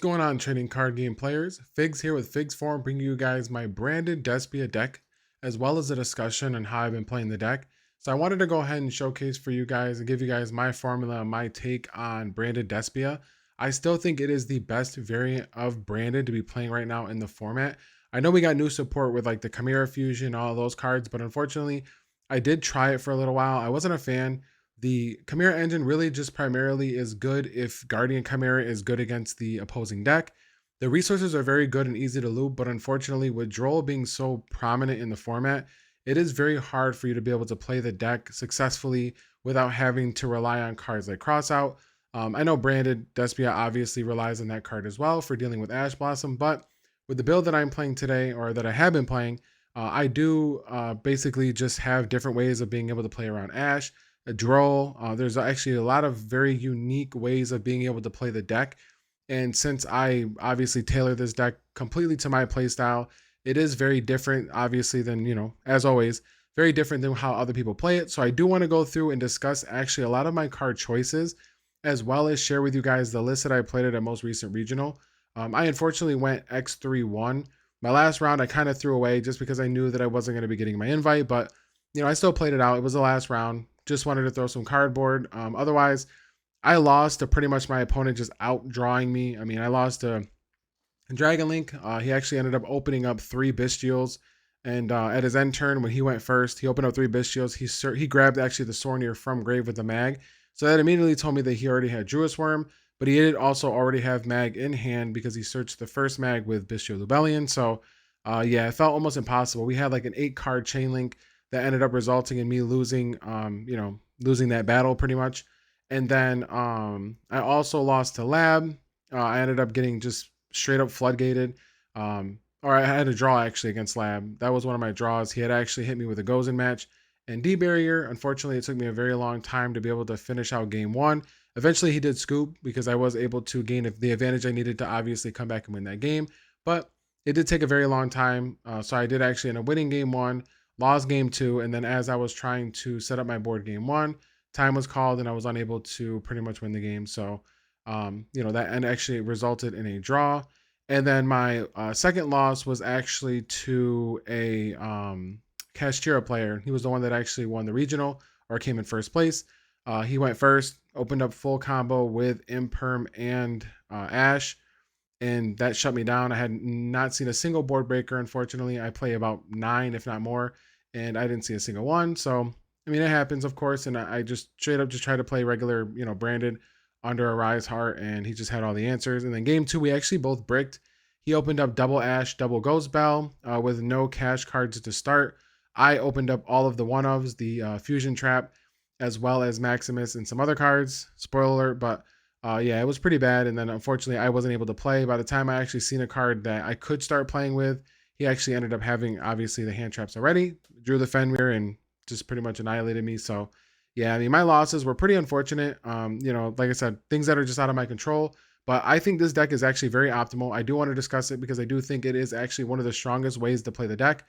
going on, trading card game players? Figs here with Figs Forum, bringing you guys my Branded Despia deck, as well as a discussion on how I've been playing the deck. So I wanted to go ahead and showcase for you guys and give you guys my formula and my take on Branded Despia. I still think it is the best variant of Branded to be playing right now in the format. I know we got new support with like the Chimera Fusion, all of those cards, but unfortunately, I did try it for a little while. I wasn't a fan. The Chimera engine really just primarily is good if Guardian Chimera is good against the opposing deck. The resources are very good and easy to loop, but unfortunately with Droll being so prominent in the format, it is very hard for you to be able to play the deck successfully without having to rely on cards like Crossout. I know Branded Despia obviously relies on that card as well for dealing with Ash Blossom, but with the build that I'm playing today, or that I have been playing, I do basically just have different ways of being able to play around Ash. A Droll. There's actually a lot of very unique ways of being able to play the deck. And since I obviously tailor this deck completely to my playstyle, it is very different, obviously, than, as always, very different than how other people play it. So I do want to go through and discuss actually a lot of my card choices, as well as share with you guys the list that I played at a most recent regional. I unfortunately went X3-1. My last round I kind of threw away just because I knew that I wasn't going to be getting my invite, but I still played it out. It was the last round. Just wanted to throw some cardboard. Otherwise, I lost to pretty much my opponent just outdrawing me. I mean, I lost to Dragon Link. He actually ended up opening up 3 Bestials. And at his end turn, when he went first, he opened up 3 Bestials. He grabbed actually the Sornier from Grave with the Mag. So that immediately told me that he already had Druis Worm. But he did also already have Mag in hand because he searched the first Mag with Bestial Lubellion. So yeah, it felt almost impossible. We had like an 8-card chain link that ended up resulting in me losing, losing that battle pretty much. And then I also lost to Lab. I ended up getting just straight up floodgated. Or I had a draw actually against Lab. That was one of my draws. He had actually hit me with a Gozen match and D-Barrier. Unfortunately, it took me a very long time to be able to finish out game 1. Eventually, he did scoop because I was able to gain the advantage I needed to obviously come back and win that game. But it did take a very long time. So I did actually end up winning game 1. Lost game 2, and then as I was trying to set up my board game 1, time was called and I was unable to pretty much win the game. So, that actually resulted in a draw. And then my second loss was actually to a Kashtira player. He was the one that actually won the regional or came in first place. He went first, opened up full combo with Imperm and Ash, and that shut me down. I had not seen a single board breaker, unfortunately. I play about 9, if not more, and I didn't see a single one. So, I mean, it happens, of course, and I just straight up just tried to play regular, Branded under a Rise Heart, and he just had all the answers. And then game 2, we actually both bricked. He opened up double Ash, double Ghost Bell with no cash cards to start. I opened up all of the one-ofs, the Fusion Trap, as well as Maximus and some other cards. Spoiler alert, but yeah, it was pretty bad. And then unfortunately, I wasn't able to play. By the time I actually seen a card that I could start playing with, he actually ended up having obviously the hand traps already, drew the Fenrir, and just pretty much annihilated me. So yeah, I mean, my losses were pretty unfortunate. Like I said, things that are just out of my control. But I think this deck is actually very optimal. I do want to discuss it because I do think it is actually one of the strongest ways to play the deck,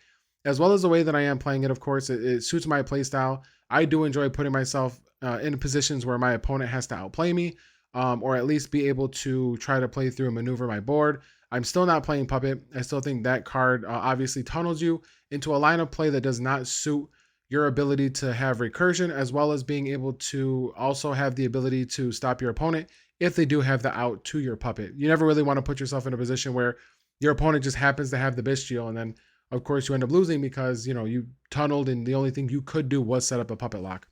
as well as the way that I am playing it. Of course, it suits my play style. I do enjoy putting myself in positions where my opponent has to outplay me, or at least be able to try to play through and maneuver my board. I'm still not playing Puppet. I still think that card obviously tunnels you into a line of play that does not suit your ability to have recursion, as well as being able to also have the ability to stop your opponent if they do have the out to your Puppet. You never really want to put yourself in a position where your opponent just happens to have the Bestial, and then of course you end up losing because you tunneled and the only thing you could do was set up a Puppet lock.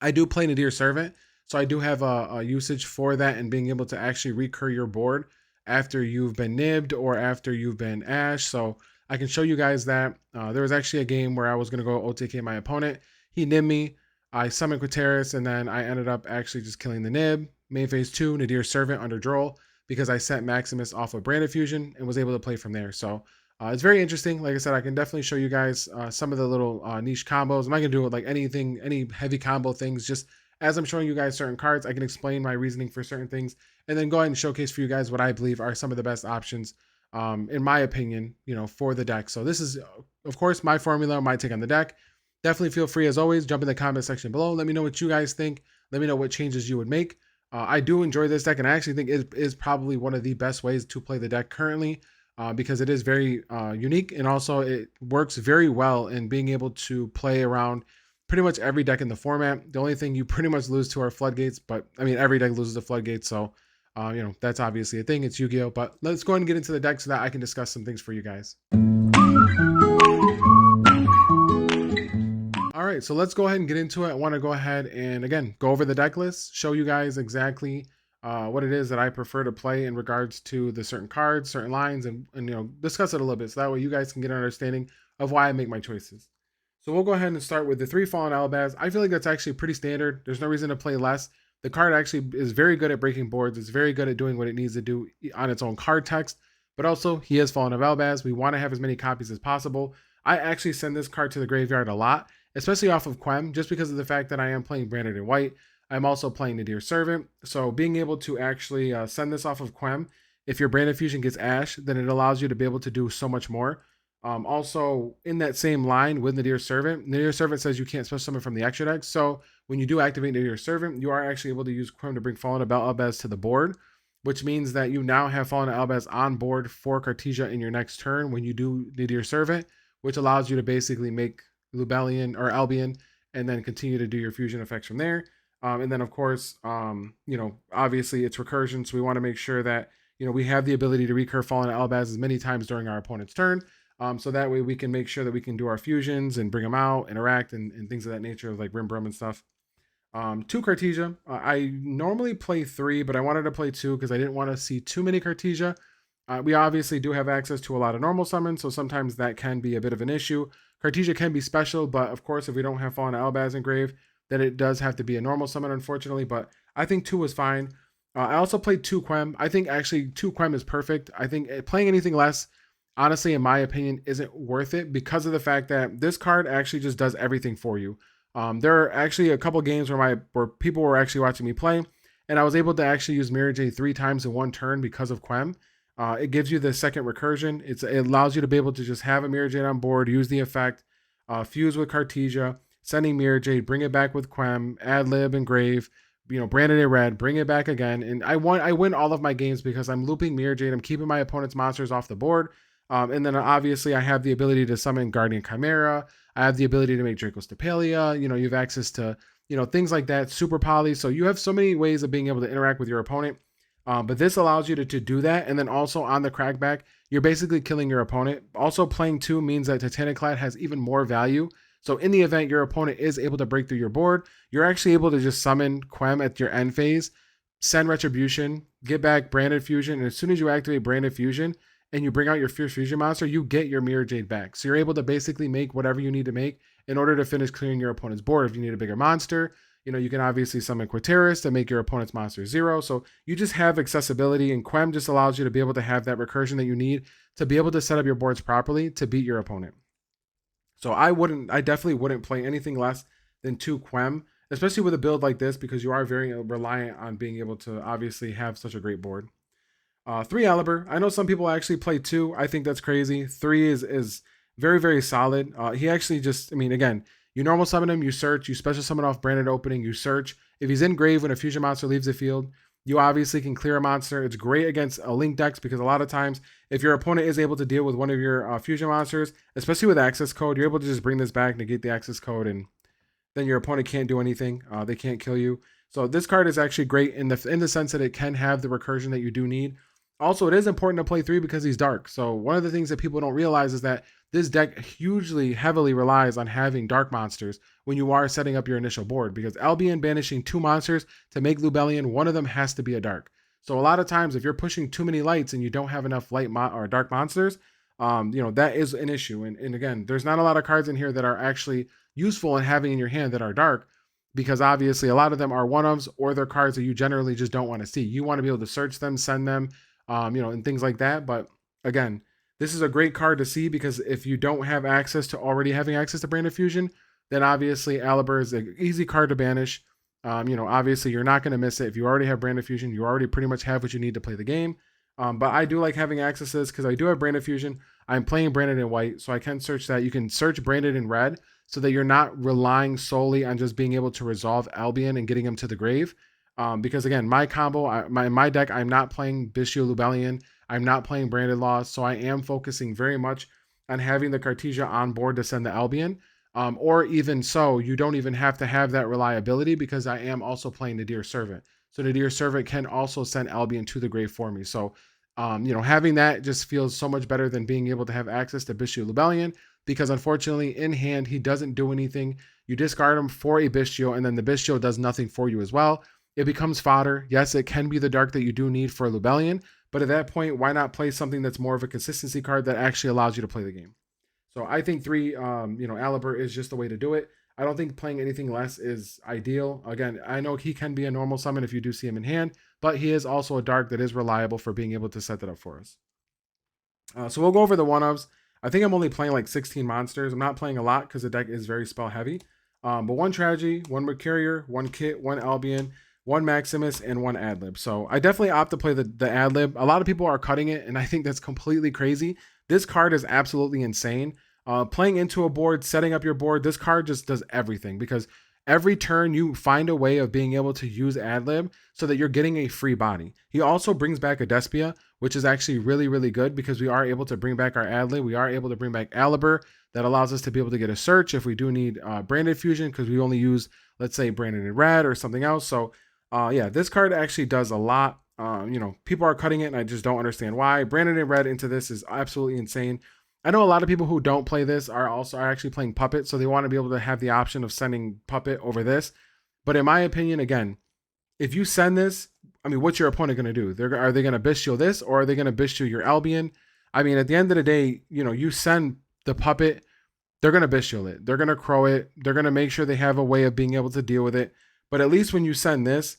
I do play Nadir Servant, so I do have a usage for that and being able to actually recur your board after you've been nibbed or after you've been Ash. So I can show you guys that. There was actually a game where I was going to go OTK my opponent. He nibbed me. I summoned Quaterus, and then I ended up actually just killing the nib. Main phase 2, Nadir Servant under Droll, because I sent Maximus off of Branded Fusion and was able to play from there. So it's very interesting. Like I said, I can definitely show you guys some of the little niche combos. I'm not going to do it like anything, any heavy combo things. Just as I'm showing you guys certain cards, I can explain my reasoning for certain things and then go ahead and showcase for you guys what I believe are some of the best options, in my opinion, for the deck. So this is, of course, my formula, my take on the deck. Definitely feel free, as always, jump in the comment section below. Let me know what you guys think. Let me know what changes you would make. I do enjoy this deck, and I actually think it is probably one of the best ways to play the deck currently, because it is very unique, and also it works very well in being able to play around pretty much every deck in the format. The only thing you pretty much lose to are floodgates, but I mean every deck loses to floodgates, so that's obviously a thing. It's Yu-Gi-Oh! But let's go ahead and get into the deck so that I can discuss some things for you guys. All right, so let's go ahead and get into it. I want to go ahead and again go over the deck list, show you guys exactly what it is that I prefer to play in regards to the certain cards, certain lines, and discuss it a little bit so that way you guys can get an understanding of why I make my choices. So we'll go ahead and start with the 3 Fallen Alabaz. I feel like that's actually pretty standard. There's no reason to play less. The card actually is very good at breaking boards. It's very good at doing what it needs to do on its own card text. But also, he is Fallen of Alabaz. We want to have as many copies as possible. I actually send this card to the graveyard a lot, especially off of Quem, just because of the fact that I am playing Branded in white. I'm also playing Nadir Servant. So being able to actually send this off of Quem, if your Branded Fusion gets Ash, then it allows you to be able to do so much more. Also, in that same line with Nadir Servant says you can't special summon from the extra deck. So when you do activate Nadir Servant, you are actually able to use Quem to bring Fallen Alabaz to the board, which means that you now have Fallen Alabaz on board for Cartesia in your next turn when you do Nadir Servant, which allows you to basically make Lubellion or Albion and then continue to do your fusion effects from there. And then, of course, obviously it's recursion. So we want to make sure that, we have the ability to recur Fallen Alabaz as many times during our opponent's turn. So that way we can make sure that we can do our fusions and bring them out, interact, and things of that nature, like Rimbrum and stuff. 2 Cartesia. I normally play 3, but I wanted to play 2 because I didn't want to see too many Cartesia. We obviously do have access to a lot of normal summons, so sometimes that can be a bit of an issue. Cartesia can be special, but of course, if we don't have Fallen Alabaz engraved, then it does have to be a normal summon, unfortunately. But I think 2 was fine. I also played 2 Quem. I think actually 2 Quem is perfect. I think playing anything less, honestly, in my opinion, isn't worth it because of the fact that this card actually just does everything for you. There are actually a couple games where people were actually watching me play, and I was able to actually use Mirror Jade 3 times in one turn because of Quem. It gives you the second recursion. It allows you to be able to just have a Mirror Jade on board, use the effect, fuse with Cartesia, sending Mirror Jade, bring it back with Quem, ad lib, engrave, Branded in red, bring it back again. And I win all of my games because I'm looping Mirror Jade. I'm keeping my opponent's monsters off the board. And then obviously I have the ability to summon Guardian Chimera. I have the ability to make Draco Stapelia. You have access to, things like that, Super Poly. So you have so many ways of being able to interact with your opponent. But this allows you to do that. And then also on the crackback, you're basically killing your opponent. Also playing 2 means that Titanic Clad has even more value. So in the event your opponent is able to break through your board, you're actually able to just summon Quem at your end phase, send Retribution, get back Branded Fusion. And as soon as you activate Branded Fusion and you bring out your Fierce Fusion monster, you get your Mirror Jade back. So you're able to basically make whatever you need to make in order to finish clearing your opponent's board. If you need a bigger monster, you can obviously summon Quateris to make your opponent's monster 0. So you just have accessibility, and Quem just allows you to be able to have that recursion that you need to be able to set up your boards properly to beat your opponent. So I definitely wouldn't play anything less than 2 Quem, especially with a build like this, because you are very reliant on being able to obviously have such a great board. 3 Alibur. I know some people actually play 2. I think that's crazy. 3 is very, very solid. He actually just, again, you normal summon him, you search, you special summon off Branded Opening, you search. If he's in grave when a fusion monster leaves the field, you obviously can clear a monster. It's great against link decks because a lot of times, if your opponent is able to deal with one of your fusion monsters, especially with access code, you're able to just bring this back, negate the access code, and then your opponent can't do anything. They can't kill you. So this card is actually great in the sense that it can have the recursion that you do need. Also, it is important to play 3 because he's dark. So one of the things that people don't realize is that this deck heavily relies on having dark monsters when you are setting up your initial board, because Albion banishing 2 monsters to make Lubellion, one of them has to be a dark. So a lot of times if you're pushing too many lights and you don't have enough light or dark monsters, that is an issue. And again, there's not a lot of cards in here that are actually useful in having in your hand that are dark, because obviously a lot of them are one-ofs or they're cards that you generally just don't want to see. You want to be able to search them, send them, and things like that. But again, this is a great card to see because if you don't have access to already having access to Branded Fusion, then obviously Alibur is an easy card to banish. Obviously you're not going to miss it. If you already have Branded Fusion, you already pretty much have what you need to play the game. But I do like having access to this because I do have Branded Fusion. I'm playing Branded in white, so I can search that. You can search Branded in red so that you're not relying solely on just being able to resolve Albion and getting him to the grave. Because again, my combo, my deck, I'm not playing Bishio Lubellion, I'm not playing Branded Laws, so I am focusing very much on having the Cartesia on board to send the Albion. Or even so, you don't even have to have that reliability because I am also playing the Dear Servant. So the Dear Servant can also send Albion to the grave for me. So, having that just feels so much better than being able to have access to Bishio Lubellion because unfortunately, in hand, he doesn't do anything. You discard him for a Bishio, and then the Bishio does nothing for you as well. It becomes fodder. Yes, it can be the dark that you do need for Lubellion, but at that point, why not play something that's more of a consistency card that actually allows you to play the game? So I think three, Alibur is just the way to do it. I don't think playing anything less is ideal. Again, I know he can be a normal summon if you do see him in hand, but he is also a dark that is reliable for being able to set that up for us. So we'll go over the one-ofs. I think I'm only playing like 16 monsters. I'm not playing a lot because the deck is very spell heavy. But one Tragedy, one Mercurier, one Kit, one Albion, one Maximus, and one Adlib. So I definitely opt to play the Adlib. A lot of people are cutting it, and I think that's completely crazy. This card is absolutely insane. Playing into a board, setting up your board, this card just does everything because every turn you find a way of being able to use Adlib so that you're getting a free body. He also brings back a Despia, which is actually really, really good because we are able to bring back our Adlib. We are able to bring back Alibur. That allows us to be able to get a search if we do need Branded Fusion because we only use, let's say, Branded in Red or something else. So, yeah, this card actually does a lot. People are cutting it and I just don't understand why. Branded in Red into this is absolutely insane. I know a lot of people who don't play this are actually playing Puppet, so they want to be able to have the option of sending Puppet over this. But in my opinion, again, if you send this, I mean, what's your opponent going to do? Are they going to Bishio this, or are they going to Bishio your Albion? I mean, at the end of the day, you send the Puppet, they're going to Bishio it. They're going to Crow it. They're going to make sure they have a way of being able to deal with it. But at least when you send this,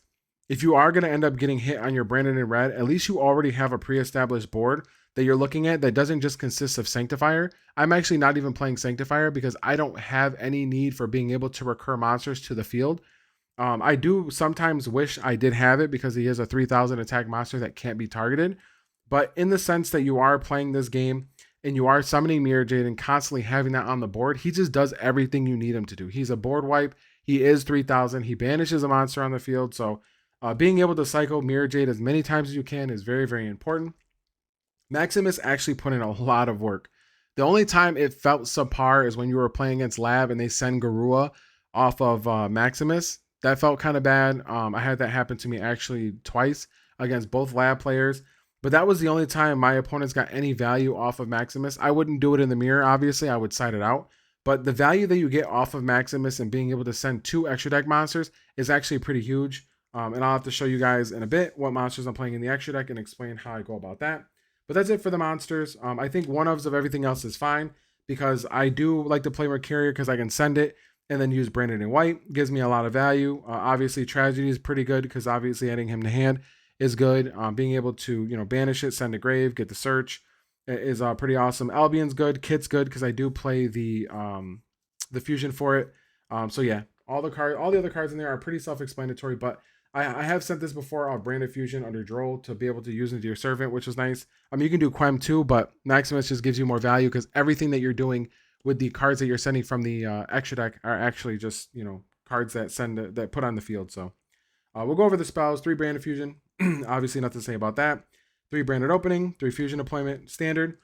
if you are going to end up getting hit on your Branded in Red, at least you already have a pre-established board that you're looking at that doesn't just consist of Sanctifier. I'm actually not even playing Sanctifier because I don't have any need for being able to recur monsters to the field. I do sometimes wish I did have it because he is a 3000 attack monster that can't be targeted. But in the sense that you are playing this game and you are summoning Mirror Jade and constantly having that on the board, he just does everything you need him to do. He's a board wipe. He is 3000. He banishes a monster on the field. So being able to cycle Mirror Jade as many times as you can is very, very important. Maximus actually put in a lot of work. The only time it felt subpar is when you were playing against Lab and they send Garua off of Maximus. That felt kind of bad. I had that happen to me actually twice against both Lab players. But that was the only time my opponents got any value off of Maximus. I wouldn't do it in the mirror, obviously. I would side it out. But the value that you get off of Maximus and being able to send 2 extra deck monsters is actually pretty huge. And I'll have to show you guys in a bit what monsters I'm playing in the extra deck and explain how I go about that. But that's it for the monsters. I think one-ofs of everything else is fine because I do like to play Mercurier because I can send it and then use Branded in White. Gives me a lot of value. Obviously, Tragedy is pretty good because obviously adding him to hand is good. Being able to, banish it, send to grave, get the search is pretty awesome. Albion's good. Kit's good because I do play the fusion for it. So yeah, all the other cards in there are pretty self-explanatory, but I have sent this before on Branded Fusion under Droll to be able to use into your Servant, which is nice. I mean, you can do Quem too, but Maximus just gives you more value because everything that you're doing with the cards that you're sending from the extra deck are actually just, cards that put on the field. So we'll go over the spells. 3 Branded Fusion. Obviously, nothing to say about that. 3 Branded Opening, 3 Fusion Deployment, Standard.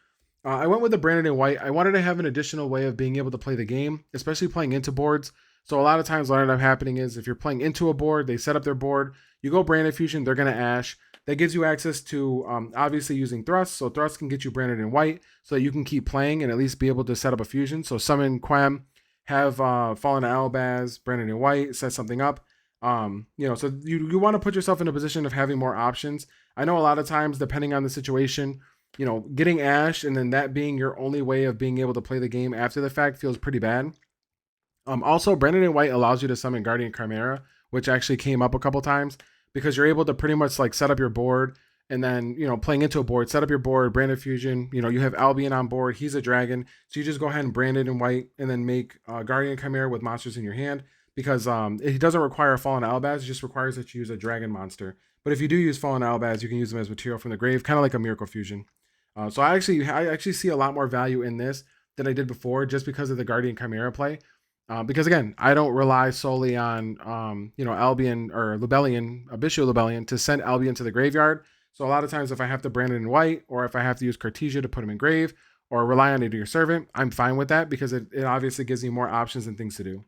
I went with the Branded in White. I wanted to have an additional way of being able to play the game, especially playing into boards. So a lot of times what ended up happening is if you're playing into a board, they set up their board, you go Branded Fusion, they're going to Ash. That gives you access to obviously using Thrust. So Thrust can get you Branded in White so that you can keep playing and at least be able to set up a fusion. So summon Quem, have Fallen Albaz, Branded in White, set something up. So you want to put yourself in a position of having more options. I know a lot of times, depending on the situation, getting Ash and then that being your only way of being able to play the game after the fact feels pretty bad. Also, Branded in White allows you to summon Guardian Chimera, which actually came up a couple times because you're able to pretty much like set up your board and then, playing into a board, set up your board, Branded Fusion, you have Albion on board, he's a dragon. So you just go ahead and Branded in White and then make Guardian Chimera with monsters in your hand because it doesn't require a Fallen Albaz, it just requires that you use a dragon monster. But if you do use Fallen Albaz, you can use them as material from the grave, kind of like a Miracle Fusion. So I actually see a lot more value in this than I did before just because of the Guardian Chimera play. Because again, I don't rely solely on Albion or Lubellion, Abishu Lubellion to send Albion to the graveyard. So a lot of times, if I have to brand it in white, or if I have to use Cartesia to put him in grave, or rely on Nadir Servant, I'm fine with that because it obviously gives me more options and things to do.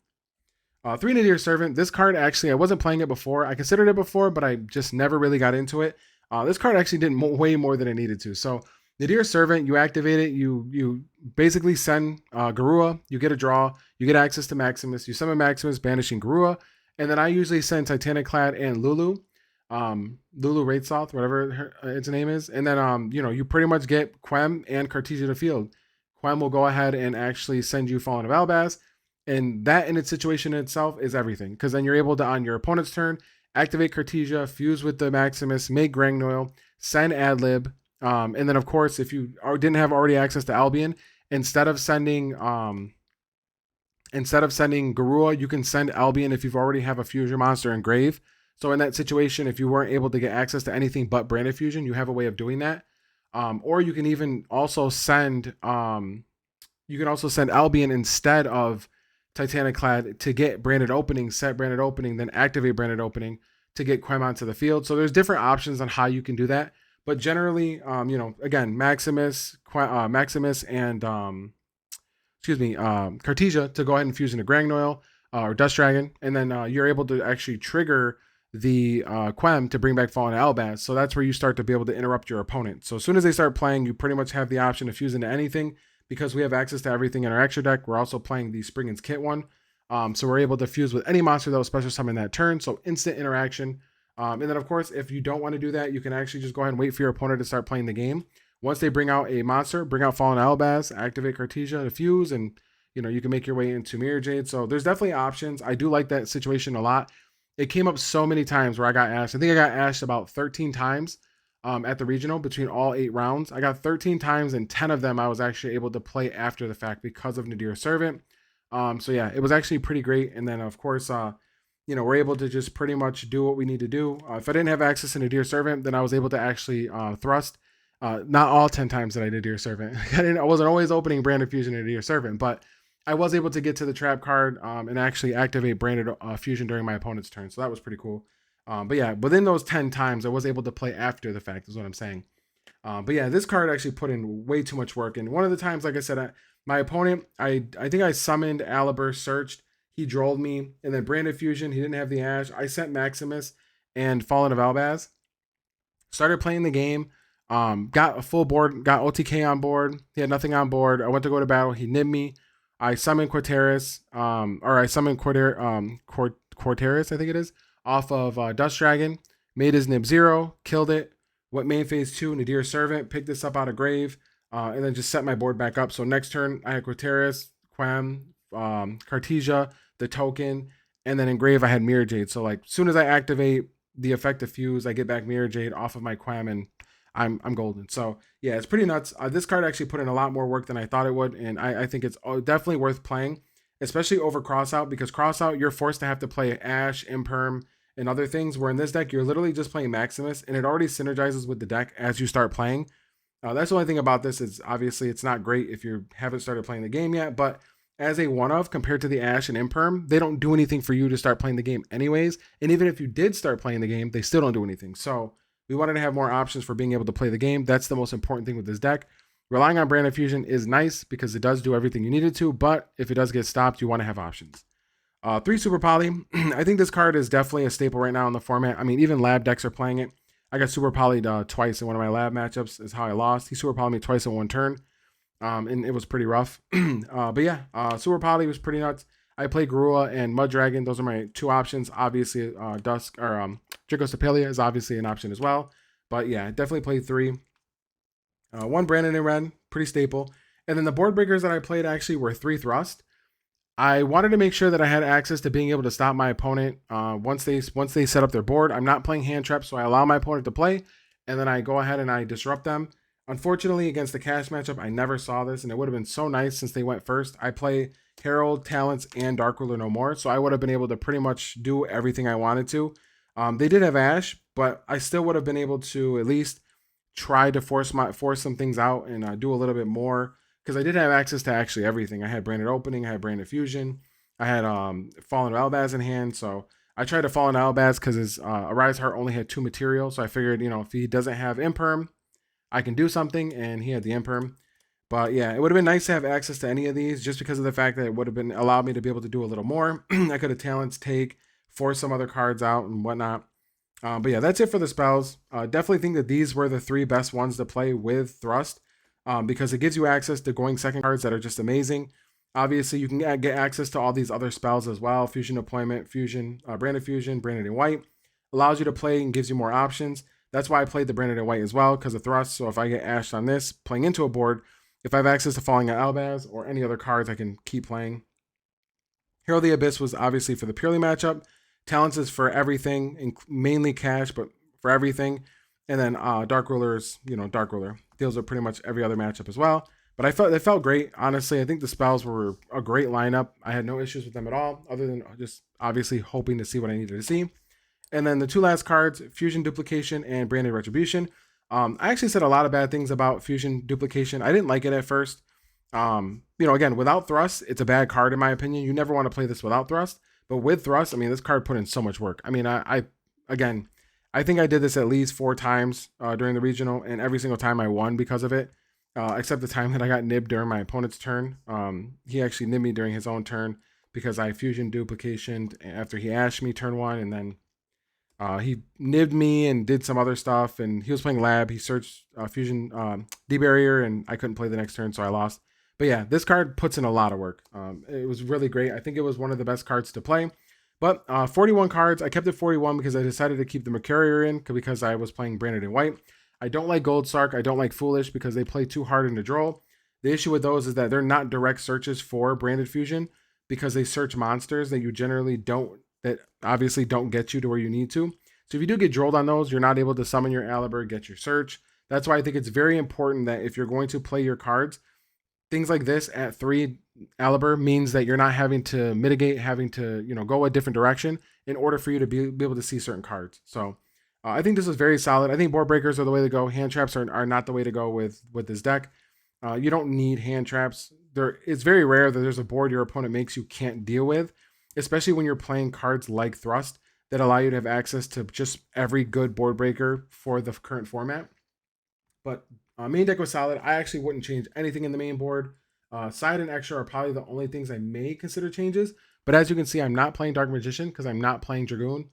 Three Nadir Servant. This card actually, I wasn't playing it before. I considered it before, but I just never really got into it. This card actually did way more than it needed to. So Nadir Servant, you activate it. You basically send Garua. You get a draw. You get access to Maximus. You summon Maximus, banishing Garua, and then I usually send Titanic Clad and Lulu. Lulu Raidsoth, whatever its name is, and then you pretty much get Quem and Cartesia to field. Quem will go ahead and actually send you Fallen of Albaz, and that in its situation in itself is everything, because then you're able to, on your opponent's turn, activate Cartesia, fuse with the Maximus, make Grangnoil, send Adlib, and then of course, if you didn't have already access to Albion, instead of sending Garua, you can send Albion if you've already have a fusion monster in grave. So in that situation, if you weren't able to get access to anything but Branded Fusion, you have a way of doing that. Or you can even also send Albion instead of Titanic Clad to get Branded Opening, set Branded Opening, then activate Branded Opening to get Quem onto the field. So there's different options on how you can do that. But generally, again, Maximus and Cartesia to go ahead and fuse into Grangnoil or Dust Dragon, and then you're able to actually trigger the Quem to bring back Fallen Albaz. So that's where you start to be able to interrupt your opponent. So as soon as they start playing, you pretty much have the option to fuse into anything because we have access to everything in our extra deck. We're also playing the Springen's Kit one. So we're able to fuse with any monster that was special summoned that turn. So instant interaction. And then of course, if you don't want to do that, you can actually just go ahead and wait for your opponent to start playing the game. Once they bring out a monster, bring out Fallen Albaz, activate Cartesia to fuse, and you can make your way into Mirror Jade. So there's definitely options. I do like that situation a lot. It came up so many times where I got ashed. I think I got ashed about 13 times at the regional between all 8 rounds. I got 13 times, and 10 of them I was actually able to play after the fact because of Nadir Servant. So yeah, it was actually pretty great. And then of course, we're able to just pretty much do what we need to do. If I didn't have access to Nadir Servant, then I was able to actually thrust. Not all 10 times that I did Nadir Servant. I wasn't always opening Branded Fusion and Nadir Servant, but I was able to get to the trap card and actually activate Branded Fusion during my opponent's turn. So that was pretty cool. But yeah, within those 10 times, I was able to play after the fact is what I'm saying. But yeah, this card actually put in way too much work. And one of the times, like I said, my opponent, I think I summoned Aliber, searched, he drolled me, and then Branded Fusion, he didn't have the Ash. I sent Maximus and Fallen of Albaz. Started playing the game. Got a full board, got OTK on board. He had nothing on board. I went to go to battle. He nibbed me. I summoned Quarteris, Quarteris, I think it is, off of Dust Dragon. Made his nib 0, killed it. Went main phase 2, Nadir Servant, picked this up out of grave, and then just set my board back up. So next turn, I had Quarteris, Quem, Cartesia, the token, and then in grave, I had Mirror Jade. So like, as soon as I activate the effective fuse, I get back Mirror Jade off of my Quem, and I'm golden. So yeah, it's pretty nuts. This card actually put in a lot more work than I thought it would, and I think it's definitely worth playing, especially over Crossout, because Crossout, you're forced to have to play Ash, Imperm, and other things, where in this deck, you're literally just playing Maximus, and it already synergizes with the deck as you start playing. That's the only thing about this is obviously it's not great if you haven't started playing the game yet, but as a one-of compared to the Ash and Imperm, they don't do anything for you to start playing the game anyways, and even if you did start playing the game, they still don't do anything. So we wanted to have more options for being able to play the game. That's the most important thing with this deck. Relying on Branded Fusion is nice because it does do everything you need it to, but if it does get stopped, you want to have options. 3 Super Poly. I think this card is definitely a staple right now in the format. I mean, even lab decks are playing it. I got Super Poly'd twice in one of my lab matchups is how I lost. He Super Poly'd me twice in one turn, and it was pretty rough. But yeah, Super Poly was pretty nuts. I play Garua and Mud Dragon. Those are my 2 options. Obviously, Dusk or Dracostapelia is obviously an option as well. But yeah, definitely played 3. 1 Brandon and Ren, pretty staple. And then the board breakers that I played actually were 3 Thrust. I wanted to make sure that I had access to being able to stop my opponent once they set up their board. I'm not playing hand traps, so I allow my opponent to play, and then I go ahead and I disrupt them. Unfortunately, against the cash matchup, I never saw this, and it would have been so nice since they went first. I play Herald, Talents, and Dark Ruler no more, so I would have been able to pretty much do everything I wanted to. They did have Ash, but I still would have been able to at least try to force some things out and do a little bit more, because I did have access to actually everything. I had Branded Opening, I had Branded Fusion, I had Fallen Albaz in hand, so I tried to Fallen Albaz because his Arise Heart only had 2 material, so I figured, if he doesn't have Imperm, I can do something, and he had the Imperm. But yeah, it would have been nice to have access to any of these just because of the fact that it would have been allowed me to be able to do a little more. I could have talents take, force some other cards out and whatnot. But yeah, that's it for the spells. Definitely think that these were the 3 best ones to play with Thrust because it gives you access to going second cards that are just amazing. Obviously, you can get access to all these other spells as well. Fusion Deployment, Fusion, Branded Fusion, Branded in White. Allows you to play and gives you more options. That's why I played the Branded in White as well because of Thrust. So if I get ashed on this, playing into a board, if I have access to Falling Albaz or any other cards, I can keep playing. Hero of the Abyss was obviously for the purely matchup. Talents is for everything, mainly cash, but for everything. And then Dark Ruler's, Dark Ruler deals with pretty much every other matchup as well. But it felt great. Honestly, I think the spells were a great lineup. I had no issues with them at all, other than just obviously hoping to see what I needed to see. And then the 2 last cards, Fusion Duplication and Branded Retribution. I actually said a lot of bad things about Fusion Duplication. I didn't like it at first. Again, without Thrust, it's a bad card in my opinion. You never want to play this without Thrust. But with Thrust, this card put in so much work. I think I did this at least 4 times during the regional, and every single time I won because of it, except the time that I got nibbed during my opponent's turn. He actually nibbed me during his own turn because I Fusion Duplicationed after he ashed me turn 1, and then he nibbed me and did some other stuff, and he was playing Lab. He searched Fusion D-Barrier, and I couldn't play the next turn, so I lost. But yeah, this card puts in a lot of work. It was really great. I think it was one of the best cards to play. But 41 cards. I kept it 41 because I decided to keep the Mercurier in because I was playing Branded in White. I don't like Gold Sark. I don't like Foolish because they play too hard into draw. The issue with those is that they're not direct searches for Branded Fusion because they search monsters that you generally don't, that obviously don't get you to where you need to. So if you do get drolled on those, you're not able to summon your Aliber, get your search. That's why I think it's very important that if you're going to play your cards, things like this at 3 Aliber means that you're not having to mitigate, having to go a different direction in order for you to be able to see certain cards. So I think this is very solid. I think board breakers are the way to go. Hand traps are not the way to go with this deck. You don't need hand traps. It's very rare that there's a board your opponent makes you can't deal with, especially when you're playing cards like Thrust that allow you to have access to just every good board breaker for the current format. But main deck was solid. I actually wouldn't change anything in the main board. Side and extra are probably the only things I may consider changes. But as you can see, I'm not playing Dark Magician because I'm not playing Dragoon.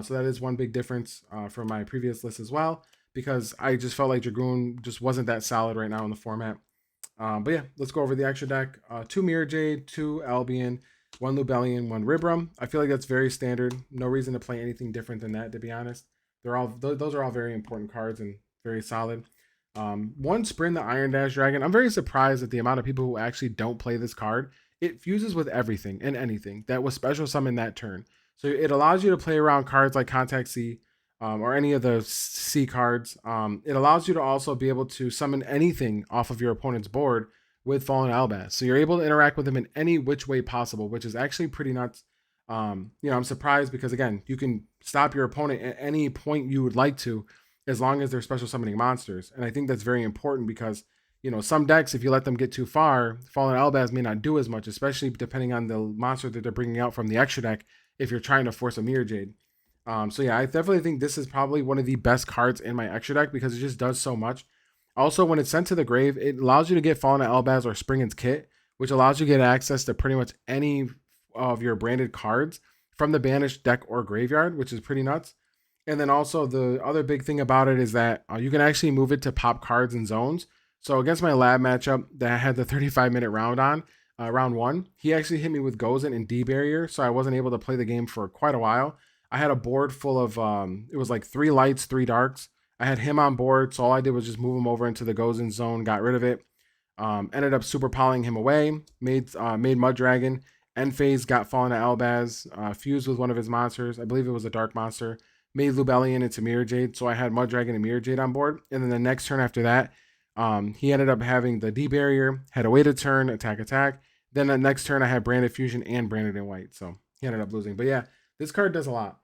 So that is one big difference from my previous list as well, because I just felt like Dragoon just wasn't that solid right now in the format. But yeah, let's go over the extra deck. 2 Mirror Jade, 2 Albion, 1 Lubellion, 1 Ribram. I feel like that's very standard. No reason to play anything different than that, to be honest. Those are all very important cards and very solid. 1 Sprin the Iron Dash Dragon. I'm very surprised at the amount of people who actually don't play this card. It fuses with everything and anything that was special summon that turn. So it allows you to play around cards like Contact C or any of the C cards. It allows you to also be able to summon anything off of your opponent's board with Fallen Albaz. So you're able to interact with them in any which way possible, which is actually pretty nuts. I'm surprised because, again, you can stop your opponent at any point you would like to, as long as they're special summoning monsters. And I think that's very important because, some decks, if you let them get too far, Fallen Albaz may not do as much, especially depending on the monster that they're bringing out from the extra deck if you're trying to force a Mirror Jade. So yeah, I definitely think this is probably one of the best cards in my extra deck because it just does so much. Also, when it's sent to the grave, it allows you to get Fallen Albaz or Springen's Kit, which allows you to get access to pretty much any of your branded cards from the banished deck or graveyard, which is pretty nuts. And then also the other big thing about it is that you can actually move it to pop cards and zones. So against my lab matchup that I had the 35-minute round on, round 1, he actually hit me with Gozen and D-Barrier, so I wasn't able to play the game for quite a while. I had a board full of, it was like 3 lights, 3 darks. I had him on board, so all I did was just move him over into the Gozen zone, got rid of it. Ended up super polying him away, made Mud Dragon. End phase got Fallen Albaz, fused with one of his monsters. I believe it was a dark monster. Made Lubellion into Mirror Jade, so I had Mud Dragon and Mirror Jade on board. And then the next turn after that, he ended up having the D-Barrier, had a waited turn, attack. Then the next turn I had Branded Fusion and Branded in White, so he ended up losing. But yeah, this card does a lot.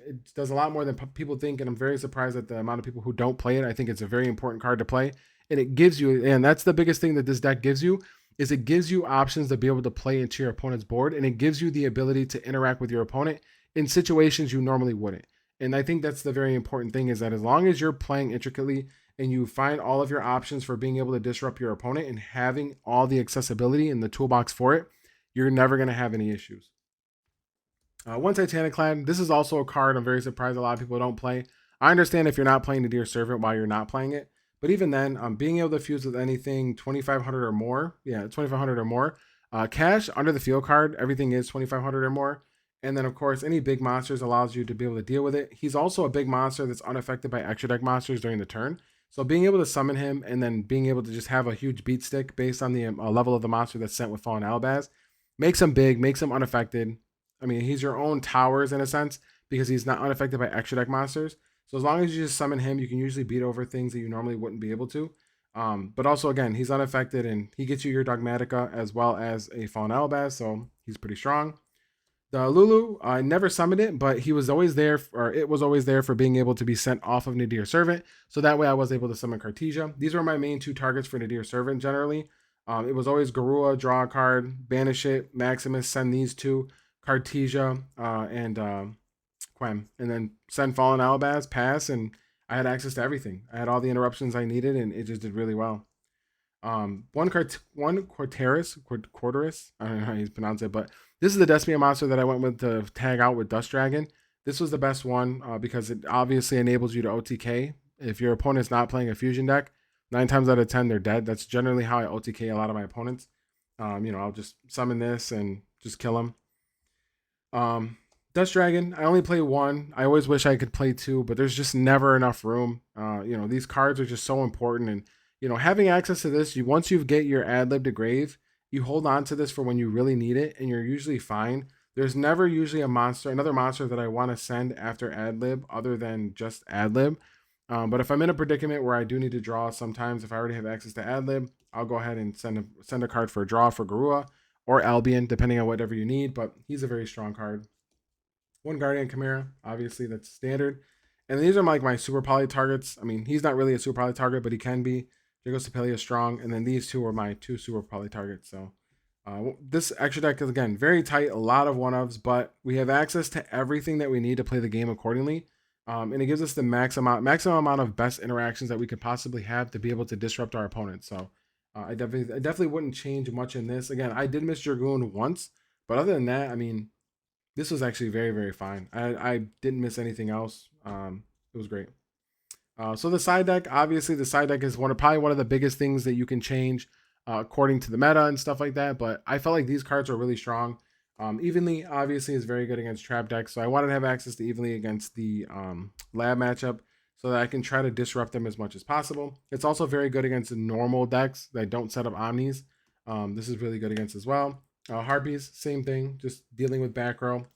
It does a lot more than people think, and I'm very surprised at the amount of people who don't play it. I think it's a very important card to play, and it gives you, and that's the biggest thing that this deck gives you, is it gives you options to be able to play into your opponent's board, and it gives you the ability to interact with your opponent in situations you normally wouldn't. And I think that's the very important thing, is that as long as you're playing intricately and you find all of your options for being able to disrupt your opponent and having all the accessibility in the toolbox for it, you're never going to have any issues. One Titanic Clan. This is also a card I'm very surprised a lot of people don't play. I understand if you're not playing the Deer Servant why you're not playing it, but even then, being able to fuse with anything 2,500 or more, 2,500 or more, cash under the field card, everything is 2,500 or more. And then, of course, any big monsters allows you to be able to deal with it. He's also a big monster that's unaffected by extra deck monsters during the turn. So being able to summon him and then being able to just have a huge beat stick based on the level of the monster that's sent with Fallen Albaz makes him big, makes him unaffected. I mean, he's your own towers in a sense because he's not unaffected by extra deck monsters. So as long as you just summon him, you can usually beat over things that you normally wouldn't be able to. But also, again, he's unaffected and he gets you your Dogmatica as well as a Fallen Albaz, so he's pretty strong. The Lulu, I never summoned it, but he was always there, or it was always there for being able to be sent off of Nadir Servant. So that way I was able to summon Cartesia. These were my main two targets for Nadir Servant generally. It was always Garua, draw a card, banish it, Maximus, send these two, Cartesia, and Quem. And then send Fallen Albaz, pass, and I had access to everything. I had all the interruptions I needed, and it just did really well. One Quarteris, I don't know how you pronounce it, but this is the Despia monster that I went with to tag out with Dust Dragon. This was the best one because it obviously enables you to OTK. If your opponent's not playing a fusion deck, 9 times out of 10 they're dead. That's generally how I OTK a lot of my opponents. I'll just summon this and just kill them. Dust Dragon, I only play one. I always wish I could play two, but there's just never enough room. These cards are just so important, and having access to this, once you get your ad lib to grave, you hold on to this for when you really need it, and you're usually fine. There's never usually another monster that I want to send after ad lib other than just ad lib. But if I'm in a predicament where I do need to draw, sometimes if I already have access to ad lib, I'll go ahead and send a card for a draw for Garua or Albion, depending on whatever you need. But he's a very strong card. One Guardian Chimera, obviously that's standard. And these are like my super poly targets. I mean, he's not really a super poly target, but he can be. Jago Sepelia is strong, and then these two are my two super poly targets. So this extra deck is, again, very tight, a lot of one-ofs, but we have access to everything that we need to play the game accordingly. And it gives us the maximum amount of best interactions that we could possibly have to be able to disrupt our opponents. So I definitely wouldn't change much in this. Again, I did miss Dragoon once, but other than that, I mean, this was actually very, very fine. I didn't miss anything else. It was great. So the side deck, obviously the side deck is probably one of the biggest things that you can change according to the meta and stuff like that. But I felt like these cards are really strong. Evenly, obviously, is very good against trap decks. So I wanted to have access to Evenly against the lab matchup so that I can try to disrupt them as much as possible. It's also very good against the normal decks that don't set up Omnis. This is really good against as well. Harpies, same thing, just dealing with back row.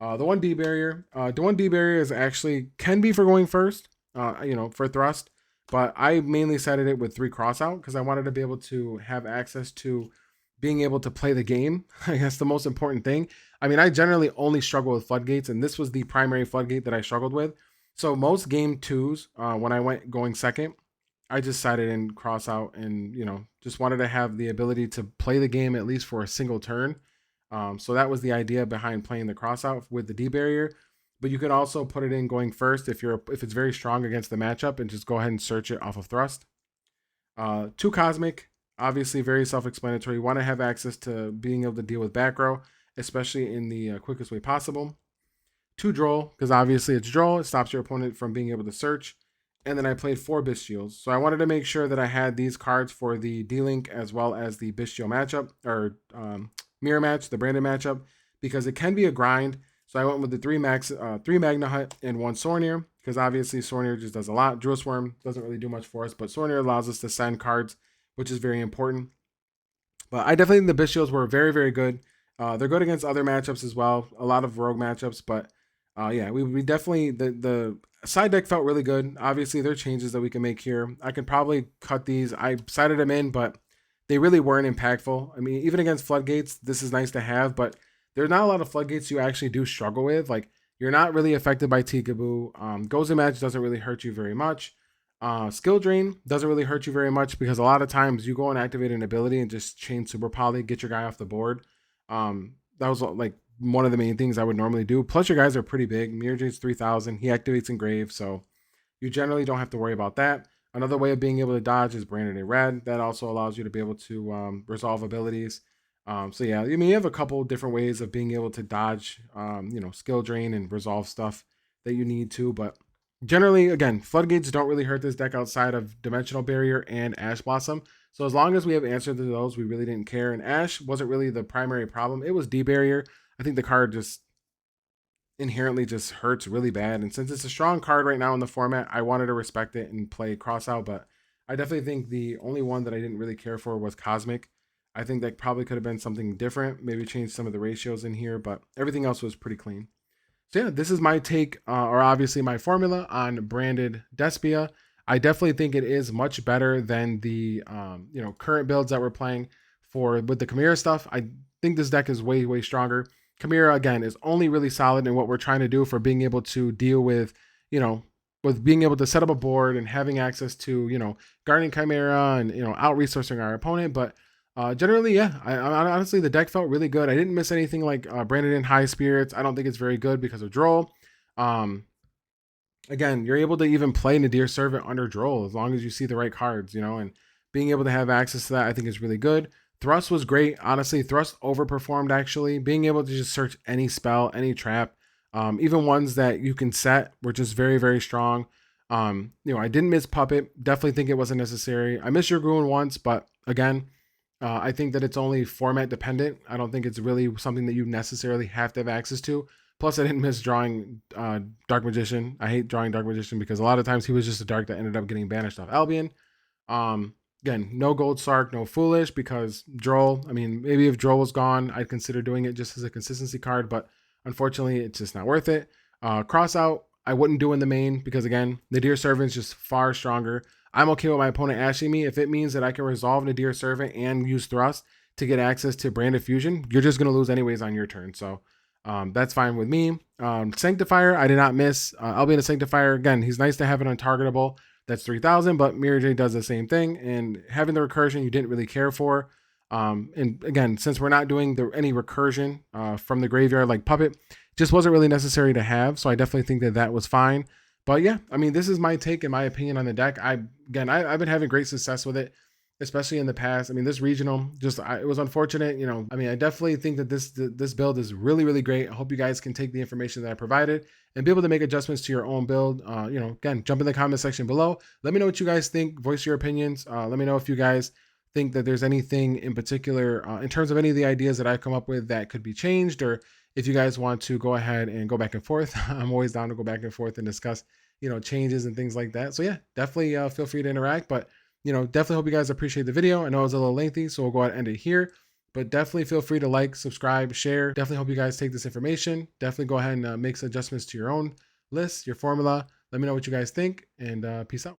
The 1D barrier. The 1D barrier is actually can be for going first. For thrust, but I mainly set it with 3 crossout because I wanted to be able to have access to being able to play the game. I guess the most important thing. I mean, I generally only struggle with floodgates, and this was the primary floodgate that I struggled with. So most game 2s, when I went going second, I just sided in crossout and, just wanted to have the ability to play the game at least for a single turn. So that was the idea behind playing the crossout with the D barrier. But you could also put it in going first if it's very strong against the matchup and just go ahead and search it off of thrust. 2 Cosmic, obviously very self-explanatory. You want to have access to being able to deal with back row, especially in the quickest way possible. 2 Droll, because obviously it's Droll. It stops your opponent from being able to search. And then I played 4 Bestials. So I wanted to make sure that I had these cards for the D-Link as well as the Bestial matchup, or mirror match, the branded matchup, because it can be a grind. So I went with the 3 Magna Hut and 1 Sornier, because obviously Sornier just does a lot. Drill Swarm doesn't really do much for us, but Sornier allows us to send cards, which is very important. But I definitely think the Bestials were very, very good. They're good against other matchups as well, a lot of rogue matchups, but we definitely, the side deck felt really good. Obviously, there are changes that we can make here. I could probably cut these. I sided them in, but they really weren't impactful. I mean, even against floodgates, this is nice to have, but there's not a lot of floodgates you actually do struggle with. Like, you're not really affected by Tikaboo. Goes in Match doesn't really hurt you very much. Skill drain doesn't really hurt you very much because a lot of times you go and activate an ability and just chain super poly, get your guy off the board. That was like one of the main things I would normally do. Plus, your guys are pretty big. Miraj's 3000. He activates Engrave, so you generally don't have to worry about that. Another way of being able to dodge is Branded in Red. That also allows you to be able to resolve abilities. So yeah, I mean, you have a couple different ways of being able to dodge, skill drain and resolve stuff that you need to. But generally, again, floodgates don't really hurt this deck outside of Dimensional Barrier and Ash Blossom. So as long as we have answer to those, we really didn't care. And Ash wasn't really the primary problem. It was D Barrier. I think the card just inherently just hurts really bad. And since it's a strong card right now in the format, I wanted to respect it and play Crossout. But I definitely think the only one that I didn't really care for was Cosmic. I think that probably could have been something different, maybe change some of the ratios in here, but everything else was pretty clean. So yeah, this is my take, or obviously my formula on Branded Despia. I definitely think it is much better than the current builds that we're playing for with the Chimera stuff. I think this deck is way stronger. Chimera again is only really solid in what we're trying to do for being able to deal with with being able to set up a board and having access to guarding Chimera and out resourcing our opponent, but. Generally, yeah. I honestly, the deck felt really good. I didn't miss anything like Branded in High Spirits. I don't think it's very good because of Droll. Again, you're able to even play Nadir Servant under Droll as long as you see the right cards, and being able to have access to that, I think is really good. Thrust was great. Honestly, Thrust overperformed actually. Being able to just search any spell, any trap, even ones that you can set were just very strong. I didn't miss Puppet. Definitely think it wasn't necessary. I missed Yugioh once, but again, I think that it's only format dependent. I don't think it's really something that you necessarily have to have access to. Plus, I didn't miss drawing Dark Magician. I hate drawing Dark Magician because a lot of times he was just a dark that ended up getting banished off Albion. Again, no Gold Sark, no Foolish because Droll. I mean, maybe if Droll was gone, I'd consider doing it just as a consistency card, but unfortunately, it's just not worth it. Crossout, I wouldn't do in the main because again, Nadir Servant is just far stronger. I'm okay with my opponent ashing me if it means that I can resolve Nadir Servant and use Thrust to get access to Branded Fusion. You're just going to lose anyways on your turn. So that's fine with me. Sanctifier, I did not miss. Albion a Sanctifier. Again, he's nice to have it untargetable. That's 3,000, but Miraj does the same thing. And having the recursion you didn't really care for. And again, since we're not doing any recursion from the graveyard like Puppet, just wasn't really necessary to have. So I definitely think that that was fine. But yeah, I mean, this is my take and my opinion on the deck. I've been having great success with it, especially in the past. I mean, this regional, it was unfortunate. I mean, I definitely think that this build is really great. I hope you guys can take the information that I provided and be able to make adjustments to your own build. Again, jump in the comment section below. Let me know what you guys think. Voice your opinions. Let me know if you guys think that there's anything in particular in terms of any of the ideas that I come up with that could be changed, or if you guys want to go ahead and go back and forth. I'm always down to go back and forth and discuss changes and things like that. So yeah, definitely feel free to interact, but definitely hope you guys appreciate the video. I know it was a little lengthy, so we'll go ahead and end it here, but definitely feel free to like, subscribe, share. Definitely hope you guys take this information. Definitely go ahead and make some adjustments to your own list, your formula. Let me know what you guys think, and peace out.